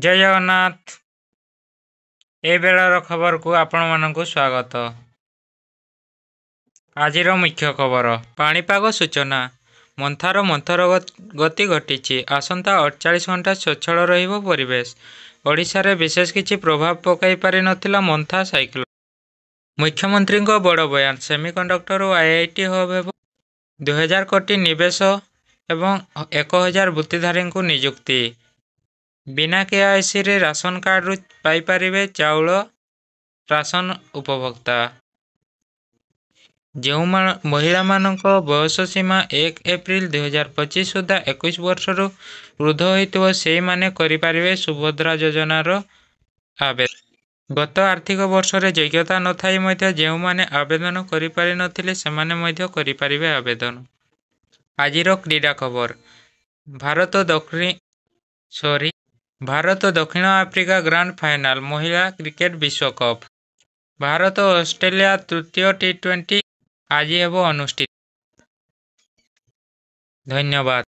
जय जगन्नाथ। ए बेलार खबर को आपण मानकु स्वागत। आजिर मुख्य खबर पाणीपाग सूचना मंथार मंथर गति घटी आसंता 48 घंटा स्वच्छल रहिबो परिवेश। ओडिशा रे विशेष किछि प्रभाव पकाई पारि नथिला मंथा साइक्लोन। मुख्यमंत्री को बड़ बयान सेमिकंडक्टर और आईआईटी हब हेब 2000 कोटी निवेश एवं 1000 वृत्तिधारी को नियुक्ति। बिना केआईसी रे राशन कार्ड रु पाई परिबे चाउल राशन उपभोक्ता। जो महिला मानक बयस सीमा 1 एप्रिल 2025 सुधा 21 वर्ष रु वृद्ध होइतिबो सेहि माने करि परिबे सुभद्रा योजनार आवेदन। गत आर्थिक वर्ष रे योग्यता नथाई मध्य जेउ माने आवेदन करि पारि नथिले सेमाने मध्य करि परिबे आवेदन। आजिर क्रीडा खबर भारत दक्षिण आफ्रिका ग्रांड फाइनाल महिला क्रिकेट विश्वकप। भारत और ऑस्ट्रेलिया तृतीय टी20 आज हेब अनुष्ठित। धन्यवाद।